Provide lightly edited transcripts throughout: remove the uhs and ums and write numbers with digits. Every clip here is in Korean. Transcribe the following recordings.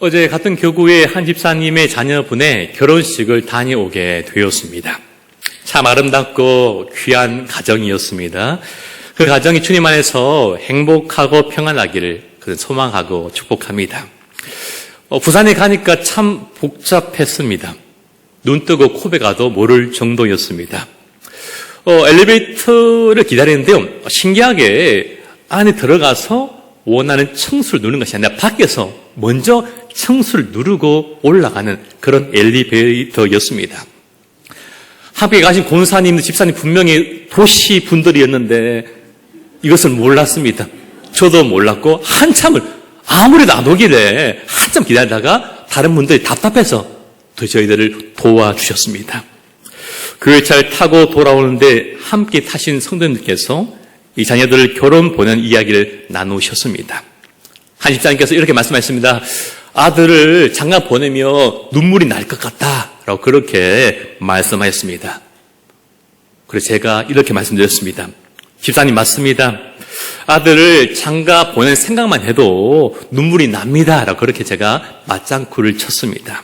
어제 같은 교구의 한 집사님의 자녀분의 결혼식을 다녀오게 되었습니다. 참 아름답고 귀한 가정이었습니다. 그 가정이 주님 안에서 행복하고 평안하기를 소망하고 축복합니다. 부산에 가니까 참 복잡했습니다. 눈 뜨고 코베 가도 모를 정도였습니다. 엘리베이터를 기다리는데요. 신기하게 안에 들어가서 원하는 청수를 누르는 것이 아니라 밖에서 먼저 청수를 누르고 올라가는 그런 엘리베이터였습니다. 함께 가신 권사님, 집사님 분명히 도시 분들이었는데 이것을 몰랐습니다. 저도 몰랐고 한참을 아무래도 안 오길래 한참 기다리다가 다른 분들이 답답해서 또 저희들을 도와주셨습니다. 교회차를 타고 돌아오는데 함께 타신 성도님들께서 이 자녀들 결혼 보낸 이야기를 나누셨습니다. 한 집사님께서 이렇게 말씀하셨습니다. 아들을 장가 보내며 눈물이 날 것 같다라고 그렇게 말씀하셨습니다. 그래서 제가 이렇게 말씀드렸습니다. 집사님 맞습니다. 아들을 장가 보낼 생각만 해도 눈물이 납니다라고 그렇게 제가 맞장구를 쳤습니다.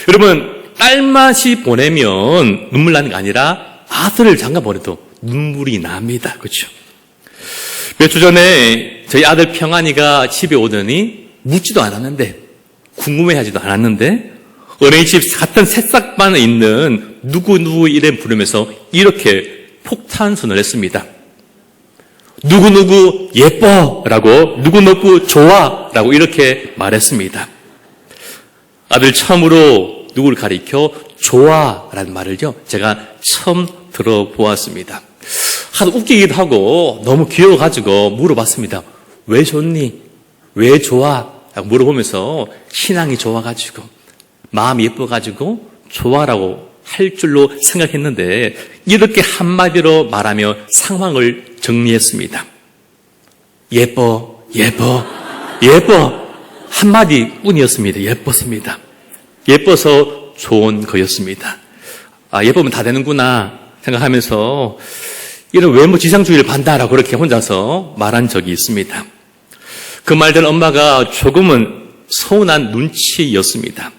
여러분, 딸맛이 보내면 눈물 나는 게 아니라 아들을 장가 보내도 눈물이 납니다. 그렇죠? 몇 주 전에 저희 아들 평안이가 집에 오더니 묻지도 않았는데, 궁금해하지도 않았는데 어린이집 같은 새싹반에 있는 누구 이름 부르면서 이렇게 폭탄선을 했습니다. 누구 예뻐라고, 누구 좋아라고 이렇게 말했습니다. 아들 처음으로 누구를 가리켜 좋아라는 말을요, 제가 처음 들어보았습니다. 하도 웃기기도 하고 너무 귀여워가지고 물어봤습니다. 왜 좋니? 왜 좋아? 라고 물어보면서 신앙이 좋아가지고 마음이 예뻐가지고 좋아라고 할 줄로 생각했는데 이렇게 한마디로 말하며 상황을 정리했습니다. 예뻐 한마디뿐이었습니다. 예뻤습니다. 예뻐서 좋은 거였습니다. 예쁘면 다 되는구나 생각하면서 이런 외모 지상주의를 반대하라고 그렇게 혼자서 말한 적이 있습니다. 그 말들 엄마가 조금은 서운한 눈치였습니다.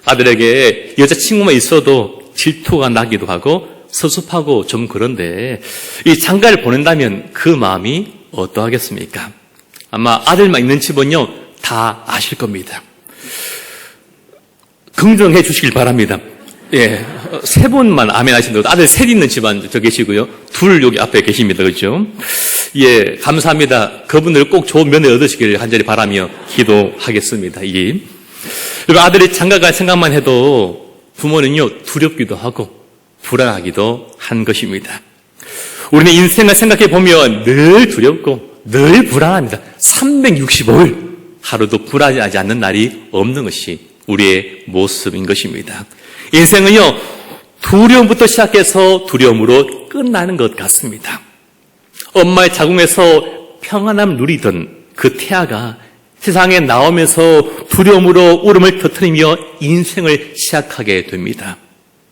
아들에게 여자친구만 있어도 질투가 나기도 하고 섭섭하고 좀 그런데 이 장가를 보낸다면 그 마음이 어떠하겠습니까? 아마 아들만 있는 집은요 다 아실 겁니다. 긍정해 주시길 바랍니다. 예, 세 분만 아멘 하신다고. 아들 셋 있는 집안 저 계시고요. 둘 여기 앞에 계십니다. 그렇죠? 예, 감사합니다. 그분들 꼭 좋은 면을 얻으시기를 간절히 바라며 기도하겠습니다. 예. 여러분, 아들이 장가갈 생각만 해도 부모는요, 두렵기도 하고 불안하기도 한 것입니다. 우리는 인생을 생각해 보면 늘 두렵고 늘 불안합니다. 365일 하루도 불안하지 않는 날이 없는 것이 우리의 모습인 것입니다. 인생은요, 두려움부터 시작해서 두려움으로 끝나는 것 같습니다. 엄마의 자궁에서 평안함 누리던 그 태아가 세상에 나오면서 두려움으로 울음을 터뜨리며 인생을 시작하게 됩니다.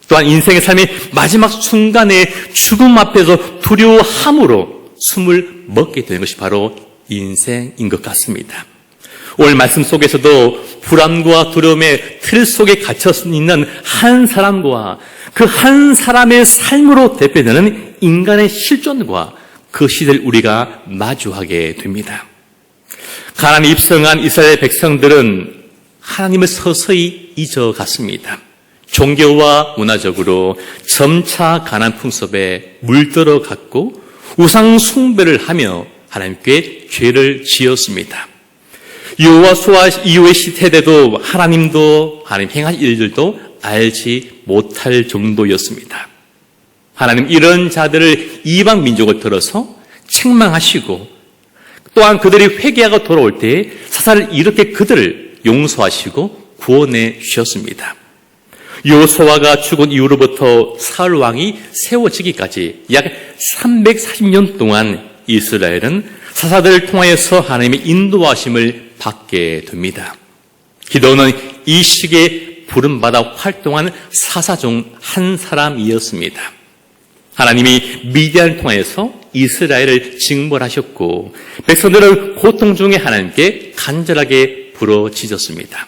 또한 인생의 삶의 마지막 순간에 죽음 앞에서 두려워함으로 숨을 먹게 되는 것이 바로 인생인 것 같습니다. 오늘 말씀 속에서도 불안과 두려움의 틀 속에 갇혀 있는 한 사람과 그 한 사람의 삶으로 대표되는 인간의 실존과 그 시대를 우리가 마주하게 됩니다. 가나안에 입성한 이스라엘 백성들은 하나님을 서서히 잊어갔습니다. 종교와 문화적으로 점차 가나안 풍습에 물들어갔고 우상 숭배를 하며 하나님께 죄를 지었습니다. 여호수아 이후의 시대에도 하나님도 하나님 행한 일들도 알지 못할 정도였습니다. 하나님 이런 자들을 이방 민족을 들어서 책망하시고 또한 그들이 회개하고 돌아올 때 사사를 이렇게 그들을 용서하시고 구원해 주셨습니다. 여호수아가 죽은 이후로부터 사울 왕이 세워지기까지 약 340년 동안 이스라엘은 사사들을 통하여서 하나님의 인도하심을 받게 됩니다. 기도는 이 시기에 부름받아 활동한 사사 중 한 사람이었습니다. 하나님이 미디안을 통해서 이스라엘을 징벌하셨고 백성들은 고통 중에 하나님께 간절하게 부르짖었습니다.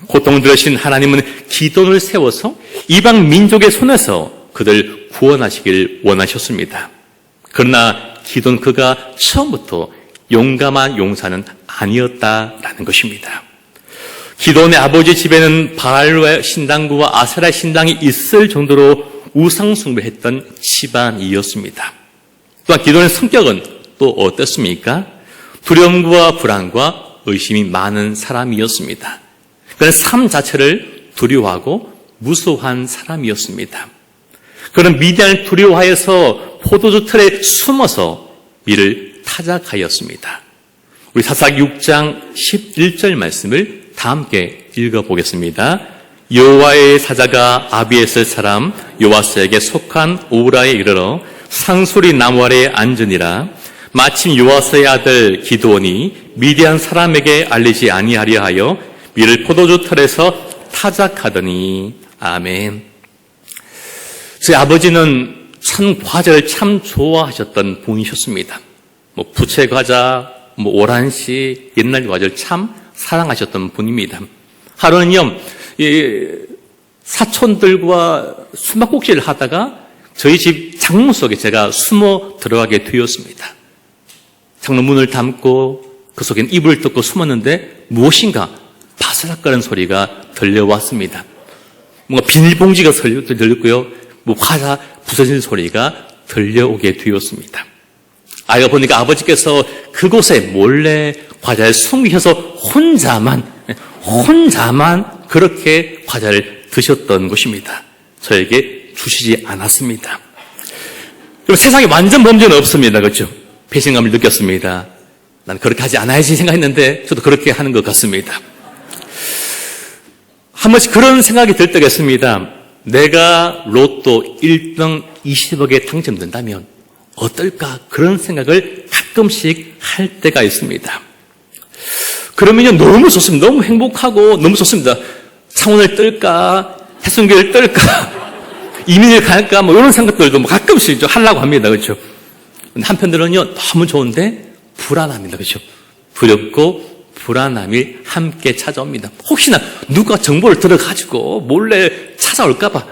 고통 들으신 하나님은 기돈을 세워서 이방 민족의 손에서 그들 구원하시길 원하셨습니다. 그러나 기돈 그가 처음부터 용감한 용사는 아니었다라는 것입니다. 기돈의 아버지 집에는 바알 신당과 아세라 신당이 있을 정도로 우상 숭배했던 집안이었습니다. 또한 기돈의 성격은 또 어땠습니까? 두려움과 불안과 의심이 많은 사람이었습니다. 그는 삶 자체를 두려워하고 무서워한 사람이었습니다. 그는 미디안을 두려워하여서 포도주 틀에 숨어서 이를 타작하였습니다. 우리 사사기 6장 11절 말씀을 다 함께 읽어보겠습니다. 여호와의 사자가 아비에셀 사람 요아스에게 속한 오라에 이르러 상수리 나무 아래에 앉으니라. 마침 요아스의 아들 기드온이 미디안 사람에게 알리지 아니하려 하여 이를 포도주 틀에서 타작하더니. 아멘. 제 아버지는 참 과자를 참 좋아하셨던 분이셨습니다. 부채 과자, 오란시, 옛날 과자를 참 사랑하셨던 분입니다. 하루는요, 사촌들과 수막꼭지를 하다가 저희 집 창문 속에 제가 숨어 들어가게 되었습니다. 창문 문을 담고 그 속엔 이불을 덮고 숨었는데 무엇인가 바스락거리는 소리가 들려왔습니다. 뭔가 비닐봉지가 들렸고요. 과자 부서지는 소리가 들려오게 되었습니다. 아이가 보니까 아버지께서 그곳에 몰래 과자를 숨기셔서 혼자만 그렇게 과자를 드셨던 것입니다. 저에게 주시지 않았습니다. 그럼 세상에 완전 범죄는 없습니다. 그렇죠? 배신감을 느꼈습니다. 난 그렇게 하지 않아야지 생각했는데 저도 그렇게 하는 것 같습니다. 한 번씩 그런 생각이 들 때가 있습니다. 내가 로또 1등 20억에 당첨된다면 어떨까? 그런 생각을 가끔씩 할 때가 있습니다. 그러면요, 너무 좋습니다. 너무 행복하고 너무 좋습니다. 창원을 뜰까? 해순교를 뜰까? 이민을 갈까? 이런 생각들도 가끔씩 좀 하려고 합니다. 그렇죠? 한편으로는요, 너무 좋은데 불안합니다. 그렇죠? 두렵고 불안함이 함께 찾아옵니다. 혹시나 누가 정보를 들어가지고 몰래 찾아올까봐,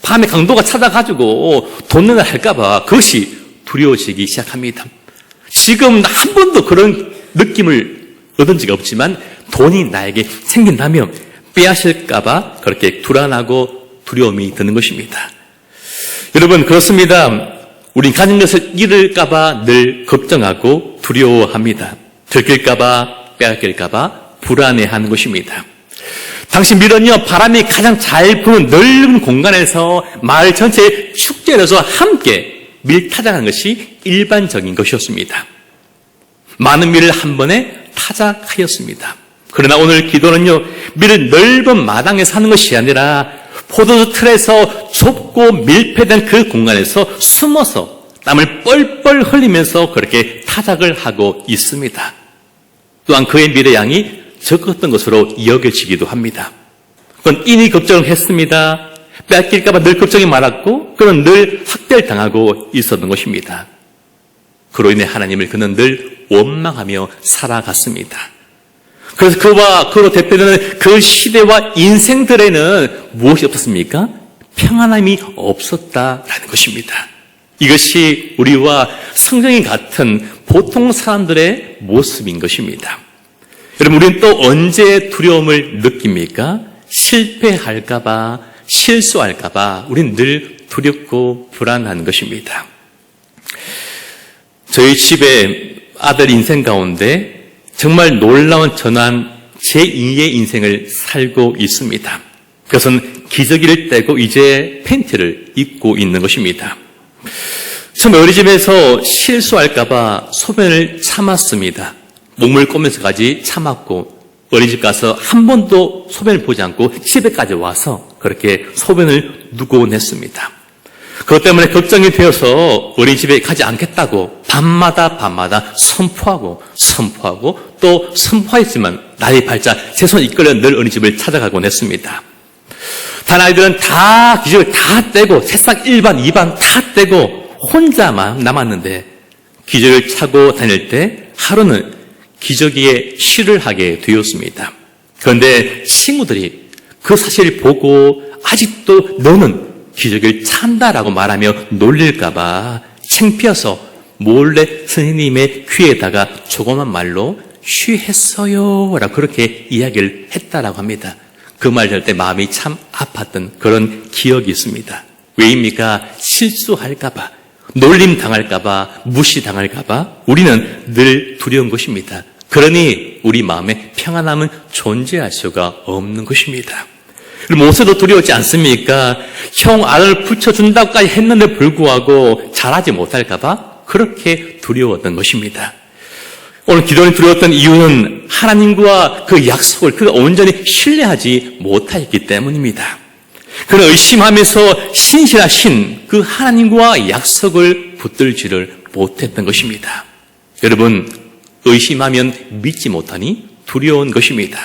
밤에 강도가 찾아가지고 돈을 할까봐 그것이 두려워지기 시작합니다. 지금 한 번도 그런 느낌을 얻은 적이 없지만 돈이 나에게 생긴다면 빼앗을까봐 그렇게 불안하고 두려움이 드는 것입니다. 여러분, 그렇습니다. 우린 가진 것을 잃을까봐 늘 걱정하고 두려워합니다. 들킬까봐, 빼앗길까봐 불안해하는 것입니다. 당시 밀은요, 바람이 가장 잘 부는 넓은 공간에서 마을 전체에 축제를 해서 함께 밀 타작하는 것이 일반적인 것이었습니다. 많은 밀을 한 번에 타작하였습니다. 그러나 오늘 기도는요, 밀을 넓은 마당에서 하는 것이 아니라 포도주 틀에서 좁고 밀폐된 그 공간에서 숨어서 땀을 뻘뻘 흘리면서 그렇게 타작을 하고 있습니다. 또한 그의 밀의 양이 적었던 것으로 여겨지기도 합니다. 그건 인이 걱정을 했습니다. 뺏길까봐 늘 걱정이 많았고, 그는 늘 학대를 당하고 있었던 것입니다. 그로 인해 하나님을 그는 늘 원망하며 살아갔습니다. 그래서 그로 대표되는 그 시대와 인생들에는 무엇이 없었습니까? 평안함이 없었다라는 것입니다. 이것이 우리와 성경이 같은 보통 사람들의 모습인 것입니다. 여러분, 우리는 또 언제 두려움을 느낍니까? 실패할까봐, 실수할까봐 우리는 늘 두렵고 불안한 것입니다. 저희 집에 아들 인생 가운데 정말 놀라운 전환, 제2의 인생을 살고 있습니다. 그것은 기저귀를 떼고 이제 팬티를 입고 있는 것입니다. 처음 어린이집에서 실수할까봐 소변을 참았습니다. 몸을 꼬면서까지 참았고, 어린이집 가서 한 번도 소변을 보지 않고 집에까지 와서 그렇게 소변을 누고 냈습니다. 그것 때문에 걱정이 되어서 어린이집에 가지 않겠다고 밤마다 선포하고 또 선포했지만 날이 밝자 제 손 이끌려 늘 어린이집을 찾아가곤 했습니다. 단 아이들은 다 기저귀를 다 떼고 새싹 1반, 2반 다 떼고 혼자만 남았는데 기저귀를 차고 다닐 때 하루는 기저귀에 실을 하게 되었습니다. 그런데 친구들이 그 사실을 보고 아직도 너는 기저귀를 찬다라고 말하며 놀릴까봐 창피해서 몰래 선생님의 귀에다가 조그만 말로 쉬했어요 라고 그렇게 이야기를 했다라고 합니다. 그 말 들을 때 마음이 참 아팠던 그런 기억이 있습니다. 왜입니까? 실수할까봐, 놀림 당할까봐, 무시당할까봐 우리는 늘 두려운 것입니다. 그러니 우리 마음에 평안함은 존재할 수가 없는 것입니다. 모세도 두려웠지 않습니까? 형 알을 붙여준다고까지 했는데 불구하고 잘하지 못할까봐 그렇게 두려웠던 것입니다. 오늘 기도원이 두려웠던 이유는 하나님과 그 약속을 그가 온전히 신뢰하지 못하였기 때문입니다. 그는 의심하면서 신실하신 그 하나님과 약속을 붙들지를 못했던 것입니다. 여러분, 의심하면 믿지 못하니 두려운 것입니다.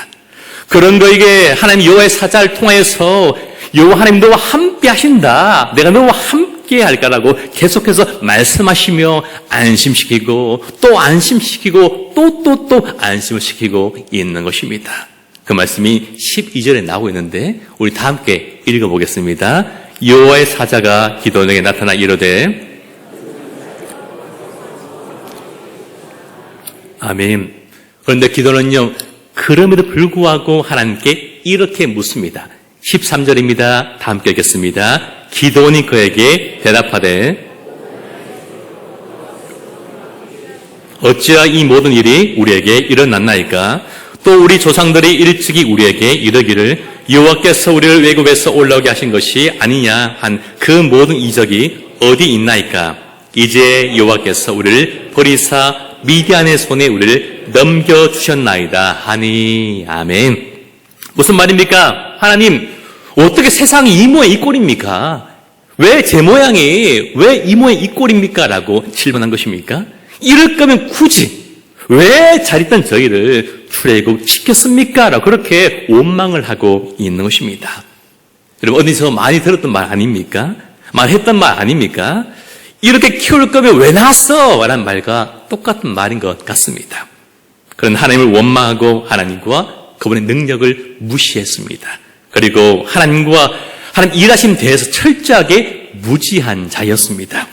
그런 너에게 하나님 여호와의 사자를 통하여서 여호와 하나님 너와 함께 하신다, 내가 너와 함께 할까라고 계속해서 말씀하시며 안심시키고 또 안심시키고 또 안심을 시키고 있는 것입니다. 그 말씀이 12절에 나오고 있는데 우리 다 함께 읽어보겠습니다. 여호와의 사자가 기도원에게 나타나 이르되 아멘. 그런데 기도는요, 그럼에도 불구하고 하나님께 이렇게 묻습니다. 13절입니다. 다 함께 읽겠습니다. 기도원이 그에게 대답하되 어찌하여 이 모든 일이 우리에게 일어났나이까? 또 우리 조상들이 일찍이 우리에게 이르기를 여호와께서 우리를 외국에서 올라오게 하신 것이 아니냐 한 그 모든 이적이 어디 있나이까? 이제 여호와께서 우리를 버리사 미디안의 손에 우리를 넘겨주셨나이다 하니. 아멘. 무슨 말입니까? 하나님, 어떻게 세상이 이 모양 이 꼴입니까? 왜 제 모양이 왜 이 모양 이 꼴입니까? 라고 질문한 것입니까? 이럴 거면 굳이 왜 잘 있던 저희를 출애굽 시켰습니까? 라고 그렇게 원망을 하고 있는 것입니다. 여러분, 어디서 많이 들었던 말 아닙니까? 말했던 말 아닙니까? 이렇게 키울 거면 왜 낳았어? 라는 말과 똑같은 말인 것 같습니다. 그런 하나님을 원망하고 하나님과 그분의 능력을 무시했습니다. 그리고 하나님과 하나님 일하심 대해서 철저하게 무지한 자였습니다.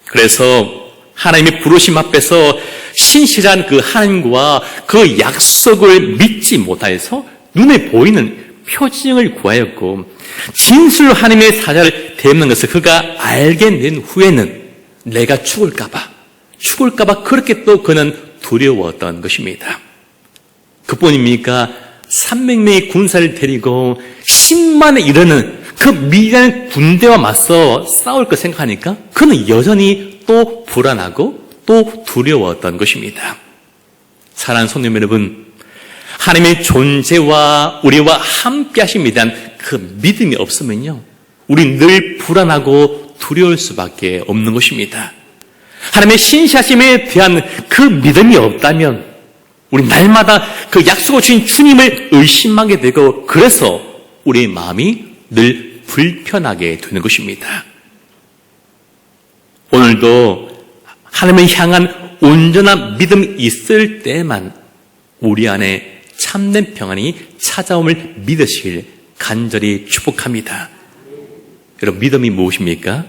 그래서 하나님의 부르심 앞에서 신실한 그 하나님과 그 약속을 믿지 못하여서 눈에 보이는 표징을 구하였고 진실로 하나님의 사자를 대하는 것을 그가 알게 된 후에는 내가 죽을까봐 그렇게 또 그는 두려웠던 것입니다. 그뿐입니까? 300명의 군사를 데리고 10만에 이르는 그 미디안 군대와 맞서 싸울 것 생각하니까 그는 여전히 또 불안하고 또 두려웠던 것입니다. 사랑하는 성도 여러분, 하나님의 존재와 우리와 함께 하심에 대한 그 믿음이 없으면요, 우리 늘 불안하고 두려울 수밖에 없는 것입니다. 하나님의 신실하심에 대한 그 믿음이 없다면 우리 날마다 그 약속을 주신 주님을 의심하게 되고 그래서 우리의 마음이 늘 불편하게 되는 것입니다. 오늘도 하나님을 향한 온전한 믿음이 있을 때만 우리 안에 참된 평안이 찾아옴을 믿으시길 간절히 축복합니다. 여러분, 믿음이 무엇입니까?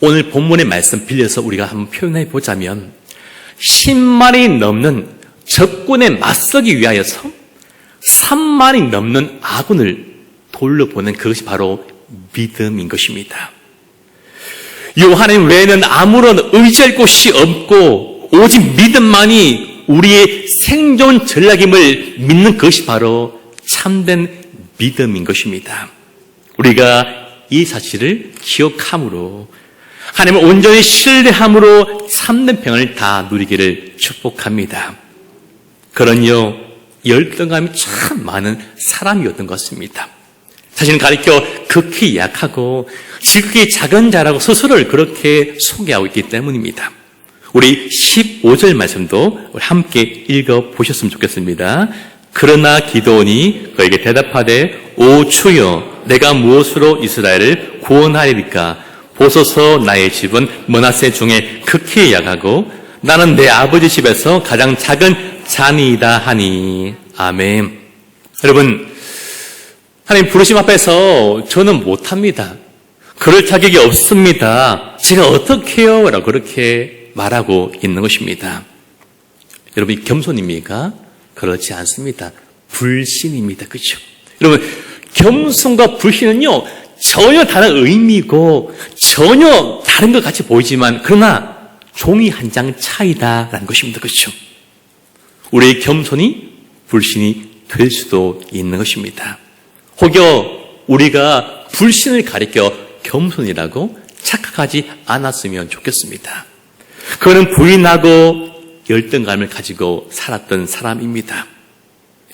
오늘 본문의 말씀 빌려서 우리가 한번 표현해 보자면 10만이 넘는 적군에 맞서기 위하여서 3만이 넘는 아군을 돌려보낸 그것이 바로 믿음인 것입니다. 요 하나님 외에는 아무런 의지할 곳이 없고 오직 믿음만이 우리의 생존 전략임을 믿는 것이 바로 참된 믿음인 것입니다. 우리가 이 사실을 기억함으로 하나님을 온전히 신뢰함으로 참된 평안을 다 누리기를 축복합니다. 그런요, 열등감이 참 많은 사람이었던 것 같습니다. 자신을 가리켜 극히 약하고 지극히 작은 자라고 스스로를 그렇게 소개하고 있기 때문입니다. 우리 15절 말씀도 함께 읽어보셨으면 좋겠습니다. 그러나 기드온이 그에게 대답하되 오 주여, 내가 무엇으로 이스라엘을 구원하리까? 보소서, 나의 집은 므낫세 중에 극히 약하고 나는 내 아버지 집에서 가장 작은 자니이다 하니. 아멘. 여러분, 하나님 부르심 앞에서 저는 못합니다. 그럴 자격이 없습니다. 제가 어떻게 해요? 라고 그렇게 말하고 있는 것입니다. 여러분, 겸손입니까? 그렇지 않습니다. 불신입니다. 그렇죠? 여러분, 겸손과 불신은요, 전혀 다른 의미고 전혀 다른 것 같이 보이지만 그러나 종이 한 장 차이다라는 것입니다. 그렇죠? 우리의 겸손이 불신이 될 수도 있는 것입니다. 혹여 우리가 불신을 가리켜 겸손이라고 착각하지 않았으면 좋겠습니다. 그는 부인하고 열등감을 가지고 살았던 사람입니다.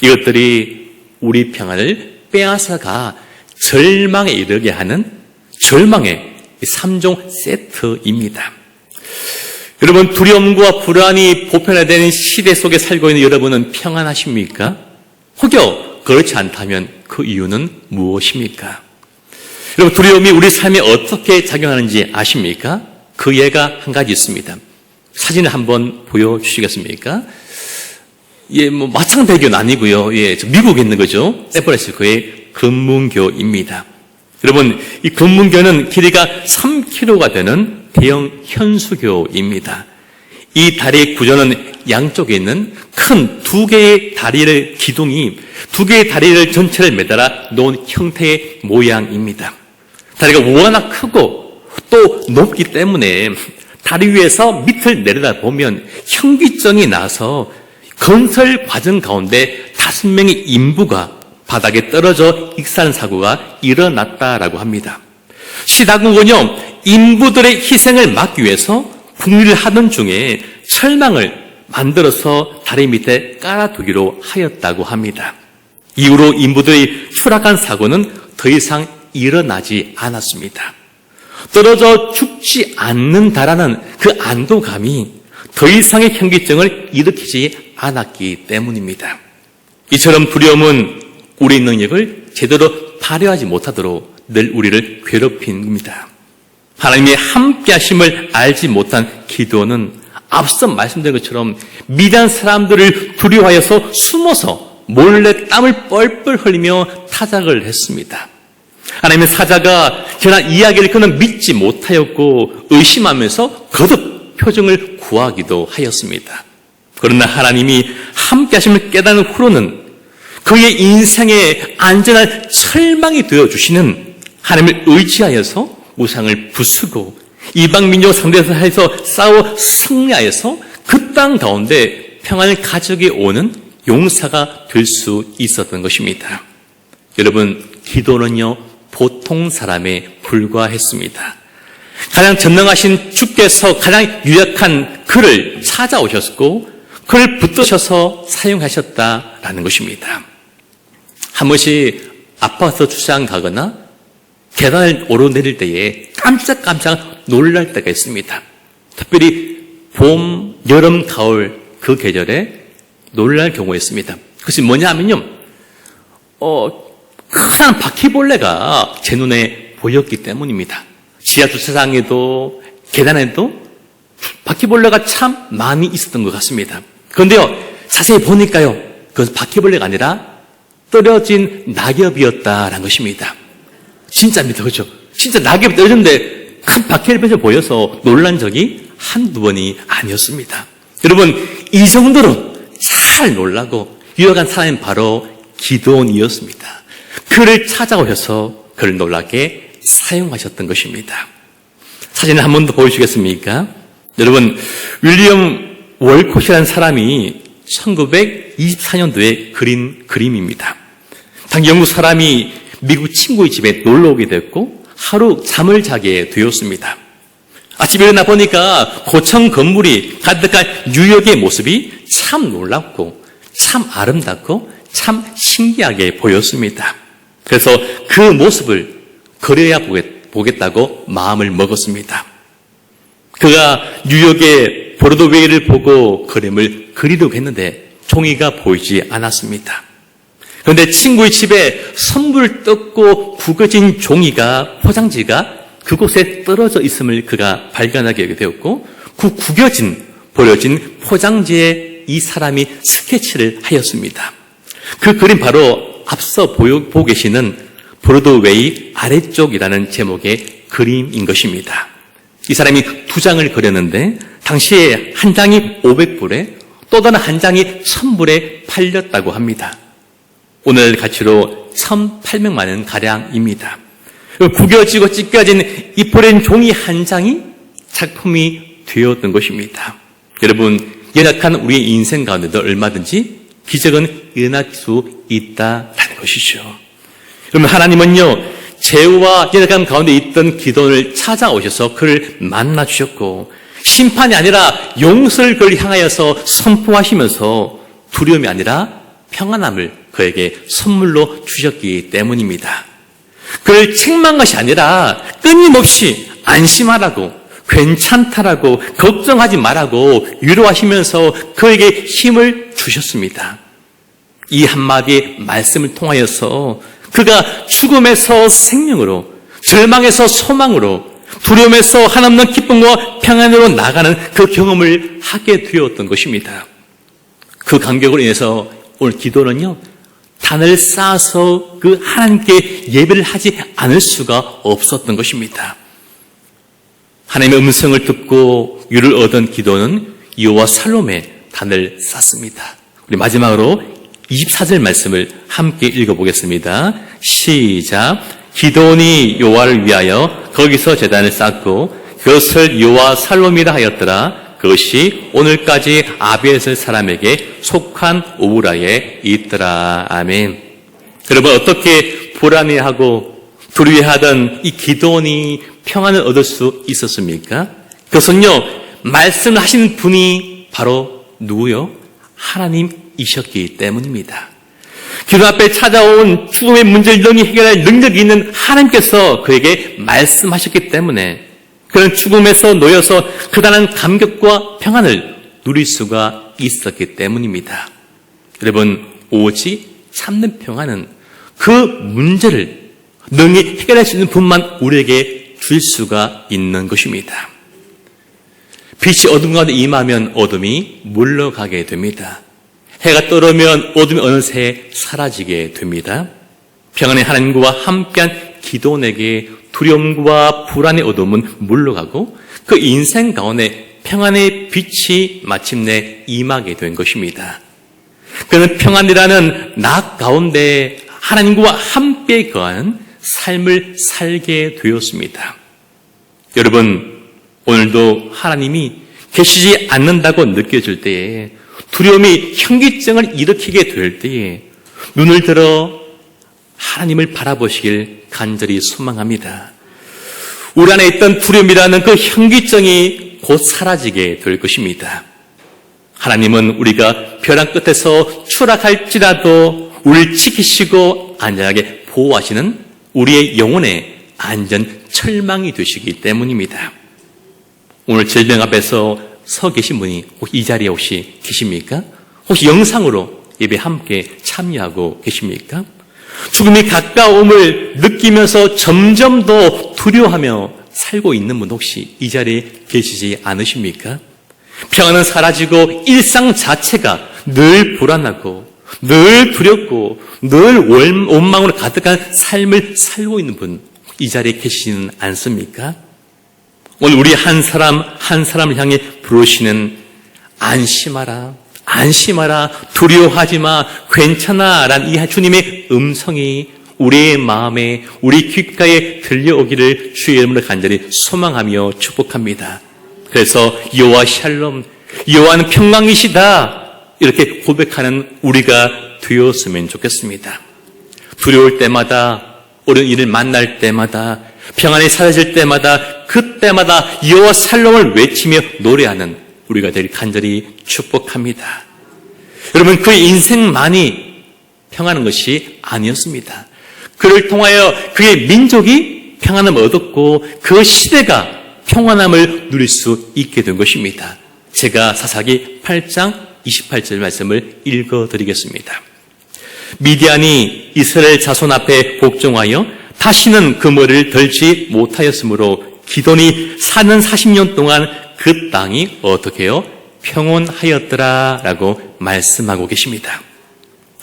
이것들이 우리 평안을 빼앗아가 절망에 이르게 하는 절망의 3종 세트입니다. 여러분, 두려움과 불안이 보편화된 시대 속에 살고 있는 여러분은 평안하십니까? 혹여 그렇지 않다면 그 이유는 무엇입니까? 여러분, 두려움이 우리 삶에 어떻게 작용하는지 아십니까? 그 예가 한 가지 있습니다. 사진을 한번 보여주시겠습니까? 예, 마창대교는 아니고요. 예, 미국에 있는 거죠. 샌프란시스코의 금문교입니다. 여러분, 이 금문교는 길이가 3km가 되는 대형 현수교입니다. 이 다리의 구조는 양쪽에 있는 큰 두 개의 다리를 기둥이 두 개의 다리를 전체를 매달아 놓은 형태의 모양입니다. 다리가 워낙 크고 또 높기 때문에 다리 위에서 밑을 내려다보면 현기증이 나서 건설 과정 가운데 5명의 인부가 바닥에 떨어져 익사하는 사고가 일어났다라고 합니다. 시당국은요, 인부들의 희생을 막기 위해서 국리를 하던 중에 철망을 만들어서 다리 밑에 깔아두기로 하였다고 합니다. 이후로 인부들이 추락한 사고는 더 이상 일어나지 않았습니다. 떨어져 죽지 않는다라는 그 안도감이 더 이상의 현기증을 일으키지 않았기 때문입니다. 이처럼 두려움은 우리의 능력을 제대로 발휘하지 못하도록 늘 우리를 괴롭힙니다. 하나님의 함께하심을 알지 못한 기도는 앞서 말씀드린 것처럼 미디안 사람들을 두려워하여서 숨어서 몰래 땀을 뻘뻘 흘리며 타작을 했습니다. 하나님의 사자가 지난 이야기를 그는 믿지 못하였고 의심하면서 거듭 표정을 구하기도 하였습니다. 그러나 하나님이 함께하심을 깨닫는 후로는 그의 인생에 안전한 철망이 되어주시는 하나님을 의지하여서 우상을 부수고 이방민족 상대해서 싸워 승리하여서 그 땅 가운데 평안을 가져게 오는 용사가 될 수 있었던 것입니다. 여러분, 기도는요, 보통 사람에 불과했습니다. 가장 전능하신 주께서 가장 유력한 그를 찾아오셨고 그를 붙드셔서 사용하셨다라는 것입니다. 한 번씩 아파서 출장 가거나 계단을 오르내릴 때에 깜짝깜짝 놀랄 때가 있습니다. 특별히 봄, 여름, 가을 그 계절에 놀랄 경우가 있습니다. 그것이 뭐냐 하면요, 크산 바퀴벌레가 제 눈에 보였기 때문입니다. 지하 주차장에도 계단에도 바퀴벌레가 참 많이 있었던 것 같습니다. 그런데요, 자세히 보니까요, 그것은 바퀴벌레가 아니라 떨어진 낙엽이었다라는 것입니다. 진짜입니다. 그렇죠? 진짜 낙엽이 떨어졌는데 큰 바퀴벌레가 보여서 놀란 적이 한두 번이 아니었습니다. 여러분, 이 정도로 잘 놀라고 유력한 사람은 바로 기드온이었습니다. 그를 찾아오셔서 그를 놀라게 사용하셨던 것입니다. 사진을 한 번 더 보여주시겠습니까? 여러분, 윌리엄 월콧이라는 사람이 1924년도에 그린 그림입니다. 당시 영국 사람이 미국 친구의 집에 놀러 오게 됐고 하루 잠을 자게 되었습니다. 아침에 일어나 보니까 고층 건물이 가득한 뉴욕의 모습이 참 놀랍고 참 아름답고 참 신기하게 보였습니다. 그래서 그 모습을 그려야 보겠다고 마음을 먹었습니다. 그가 뉴욕의 브로드웨이를 보고 그림을 그리려고 했는데 종이가 보이지 않았습니다. 그런데 친구의 집에 선물 뜯고 구겨진 종이가 포장지가 그곳에 떨어져 있음을 그가 발견하게 되었고 그 구겨진 버려진 포장지에 이 사람이 스케치를 하였습니다. 그 그림 바로 앞서 보고 계시는 브로드웨이 아래쪽이라는 제목의 그림인 것입니다. 이 사람이 2장을 그렸는데 당시에 한 장이 500불에 또 다른 한 장이 1000불에 팔렸다고 합니다. 오늘 가치로 1,800만 원 가량입니다. 구겨지고 찢겨진 이 포렌 종이 한 장이 작품이 되었던 것입니다. 여러분, 연약한 우리의 인생 가운데도 얼마든지 기적은 일어날 수 있다는 것이죠. 그러면 하나님은요, 죄와 연약함 가운데 있던 기도를 찾아오셔서 그를 만나 주셨고, 심판이 아니라 용서를 그를 향하여서 선포하시면서 두려움이 아니라 평안함을 그에게 선물로 주셨기 때문입니다. 그를 책망한 것이 아니라 끊임없이 안심하라고, 괜찮다라고, 걱정하지 말라고 위로하시면서 그에게 힘을 주셨습니다. 이 한마디의 말씀을 통하여서 그가 죽음에서 생명으로, 절망에서 소망으로, 두려움에서 한없는 기쁨과 평안으로 나가는 그 경험을 하게 되었던 것입니다. 그 간격으로 인해서 오늘 기도는요, 단을 쌓아서 그 하나님께 예배를 하지 않을 수가 없었던 것입니다. 하나님의 음성을 듣고 유를 얻은 기도는 여호와 살롬의 단을 쌓습니다. 우리 마지막으로 24절 말씀을 함께 읽어보겠습니다. 시작. 기도온이 여호와를 위하여 거기서 제단을 쌓고 그것을 여호와 살롬이라 하였더라. 그것이 오늘까지 아비에셀 사람에게 속한 오브라에 있더라. 아멘. 여러분, 어떻게 불안해하고 두려워하던 이 기도온이 평안을 얻을 수 있었습니까? 그것은요, 말씀을 하신 분이 바로 누구요? 하나님이셨기 때문입니다. 기도 앞에 찾아온 죽음의 문제를 능히 해결할 능력이 있는 하나님께서 그에게 말씀하셨기 때문에 그런 죽음에서 놓여서 그다란 감격과 평안을 누릴 수가 있었기 때문입니다. 여러분, 오직 참는 평안은 그 문제를 능히 해결할 수 있는 분만 우리에게 줄 수가 있는 것입니다. 빛이 어둠 가운데 임하면 어둠이 물러가게 됩니다. 해가 떠오르면 어둠이 어느새 사라지게 됩니다. 평안의 하나님과 함께한 기도원에게 두려움과 불안의 어둠은 물러가고 그 인생 가운데 평안의 빛이 마침내 임하게 된 것입니다. 그는 평안이라는 낙 가운데 하나님과 함께 거하는 삶을 살게 되었습니다. 여러분, 오늘도 하나님이 계시지 않는다고 느껴질 때에, 두려움이 현기증을 일으키게 될 때에 눈을 들어 하나님을 바라보시길 간절히 소망합니다. 우리 안에 있던 두려움이라는 그 현기증이 곧 사라지게 될 것입니다. 하나님은 우리가 벼랑 끝에서 추락할지라도 우리를 지키시고 안전하게 보호하시는 우리의 영혼의 안전 철망이 되시기 때문입니다. 오늘 절벽 앞에서 서 계신 분이 혹시 이 자리에 혹시 계십니까? 혹시 영상으로 예배 함께 참여하고 계십니까? 죽음이 가까움을 느끼면서 점점 더 두려워하며 살고 있는 분 혹시 이 자리에 계시지 않으십니까? 평안은 사라지고 일상 자체가 늘 불안하고 늘 두렵고 늘 원망으로 가득한 삶을 살고 있는 분 이 자리에 계시지는 않습니까? 오늘 우리 한 사람 한 사람을 향해 부르시는 안심하라, 안심하라, 두려워하지 마, 괜찮아 라는 이 주님의 음성이 우리의 마음에, 우리 귓가에 들려오기를 주의 이름으로 간절히 소망하며 축복합니다. 그래서 여호와 샬롬, 여호와는 평강이시다 이렇게 고백하는 우리가 되었으면 좋겠습니다. 두려울 때마다, 옳은 일을 만날 때마다, 평안이 사라질 때마다, 그때마다 여호와 샬롬을 외치며 노래하는 우리가 되길 간절히 축복합니다. 여러분, 그의 인생만이 평안한 것이 아니었습니다. 그를 통하여 그의 민족이 평안함을 얻었고 그 시대가 평안함을 누릴 수 있게 된 것입니다. 제가 사사기 8장 28절 말씀을 읽어드리겠습니다. 미디안이 이스라엘 자손 앞에 복종하여 다시는 그 머리를 들지 못하였으므로 기돈이 사는 40년 동안 그 땅이 어떻게 해요? 평온하였더라 라고 말씀하고 계십니다.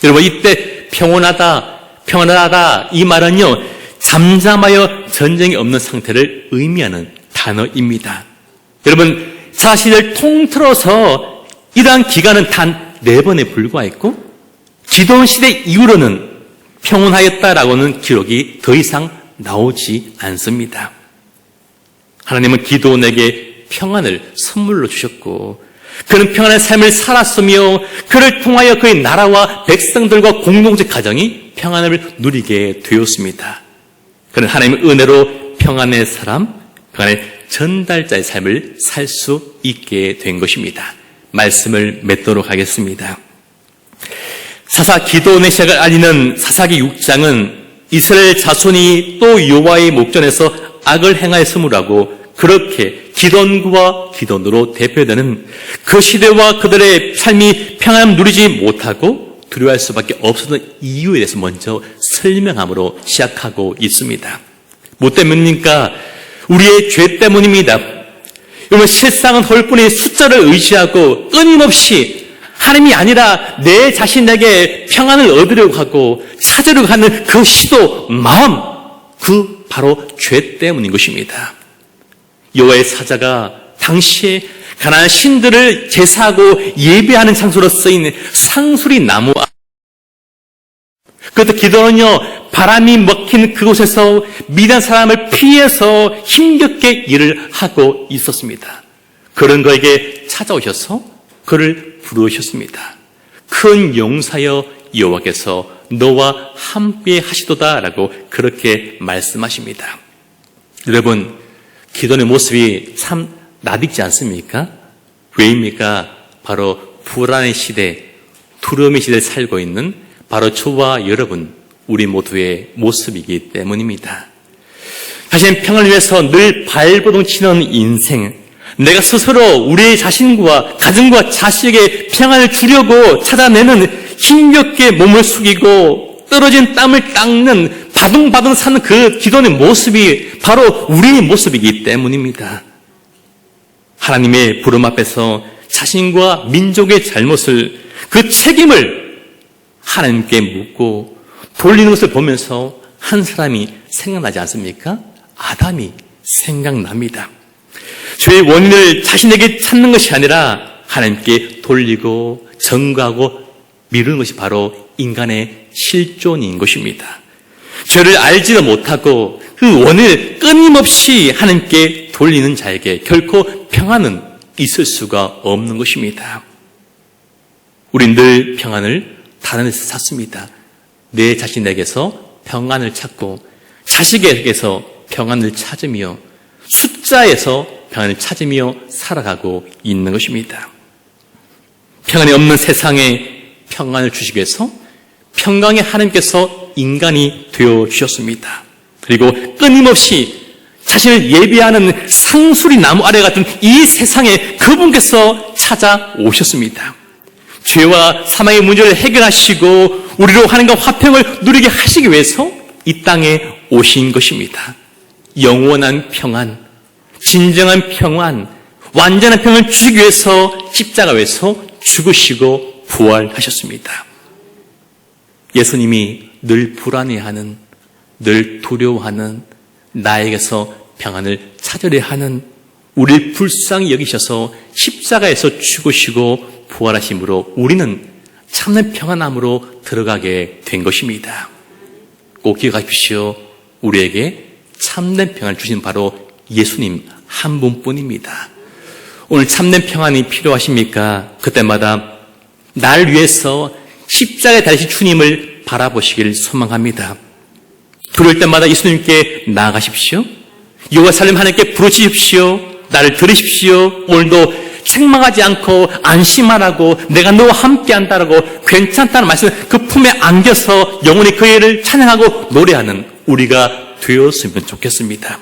여러분, 이때 평온하다 이 말은요, 잠잠하여 전쟁이 없는 상태를 의미하는 단어입니다. 여러분, 사실을 통틀어서 이러한 기간은 단 4번에 불과했고 기도원 시대 이후로는 평온하였다라고는 기록이 더 이상 나오지 않습니다. 하나님은 기도원에게 평안을 선물로 주셨고 그는 평안의 삶을 살았으며 그를 통하여 그의 나라와 백성들과 공동체 가정이 평안을 누리게 되었습니다. 그는 하나님의 은혜로 평안의 사람, 평안의 전달자의 삶을 살 수 있게 된 것입니다. 말씀을 맺도록 하겠습니다. 사사 기도원의 시작을 알리는 사사기 6장은 이스라엘 자손이 또 여호와의 목전에서 악을 행하였으므라고 그렇게 기돈과 기돈으로 대표되는 그 시대와 그들의 삶이 평안을 누리지 못하고 두려워할 수밖에 없었던 이유에 대해서 먼저 설명함으로 시작하고 있습니다. 뭐 때문입니까? 우리의 죄 때문입니다. 여러분, 실상은 홀뿐이 숫자를 의지하고 끊임없이 하나님이 아니라 내 자신에게 평안을 얻으려고 하고 찾으려고 하는 그 시도, 마음, 그 바로 죄 때문인 것입니다. 여호와의 사자가 당시에 가나안 신들을 제사하고 예배하는 장소로 쓰인 상수리 나무, 그것도 기도는요, 바람이 먹힌 그곳에서 미디안 사람을 피해서 힘겹게 일을 하고 있었습니다. 그런 그에게 찾아오셔서 그를 부르셨습니다. 큰 용사여 여호와께서 너와 함께 하시도다라고 그렇게 말씀하십니다. 여러분, 기도의 모습이 참 낯익지 않습니까? 왜입니까? 바로 불안의 시대, 두려움의 시대에 살고 있는 바로 저와 여러분, 우리 모두의 모습이기 때문입니다. 자신의 평안을 위해서 늘 발버둥 치는 인생, 내가 스스로 우리 자신과 가정과 자식에게 평안을 주려고 찾아내는 힘겹게 몸을 숙이고 떨어진 땀을 닦는 바둥바둥 사는 그 기도의 모습이 바로 우리의 모습이기 때문입니다. 하나님의 부름 앞에서 자신과 민족의 잘못을, 그 책임을 하나님께 묻고 돌리는 것을 보면서 한 사람이 생각나지 않습니까? 아담이 생각납니다. 죄의 원인을 자신에게 찾는 것이 아니라 하나님께 돌리고 전가하고 미루는 것이 바로 인간의 실존인 것입니다. 죄를 알지도 못하고 그 원인을 끊임없이 하나님께 돌리는 자에게 결코 평안은 있을 수가 없는 것입니다. 우린 늘 평안을 다른 데서 찾습니다. 내 자신에게서 평안을 찾고 자식에게서 평안을 찾으며 숫자에서 평안을 찾으며 살아가고 있는 것입니다. 평안이 없는 세상에 평안을 주시기 위해서 평강의 하나님께서 인간이 되어주셨습니다. 그리고 끊임없이 자신을 예배하는 상수리 나무 아래 같은 이 세상에 그분께서 찾아오셨습니다. 죄와 사망의 문제를 해결하시고 우리로 하나님과 화평을 누리게 하시기 위해서 이 땅에 오신 것입니다. 영원한 평안, 진정한 평안, 완전한 평안을 주시기 위해서 십자가에서 죽으시고 부활하셨습니다. 예수님이 늘 불안해하는, 늘 두려워하는, 나에게서 평안을 찾으려 하는 우리를 불쌍히 여기셔서 십자가에서 죽으시고 부활하심으로 우리는 참된 평안함으로 들어가게 된 것입니다. 꼭 기억하십시오. 우리에게 참된 평안을 주신 바로 예수님 한 분뿐입니다. 오늘 참된 평안이 필요하십니까? 그때마다 날 위해서 십자가에 달리신 주님을 바라보시길 소망합니다. 그럴 때마다 예수님께 나아가십시오. 여호와 살림 하나님께 부르짖으십시오. 나를 들으십시오. 오늘도 책망하지 않고 안심하라고, 내가 너와 함께한다라고, 괜찮다는 말씀 그 품에 안겨서 영원히 그 일을 찬양하고 노래하는 우리가 되었으면 좋겠습니다.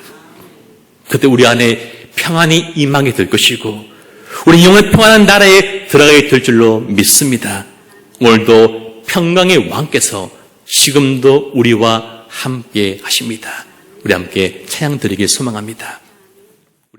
그때 우리 안에 평안이 임하게 될 것이고 우리 영원히 평안한 나라에 들어가게 될 줄로 믿습니다. 오늘도 평강의 왕께서 지금도 우리와 함께 하십니다. 우리 함께 찬양 드리길 소망합니다.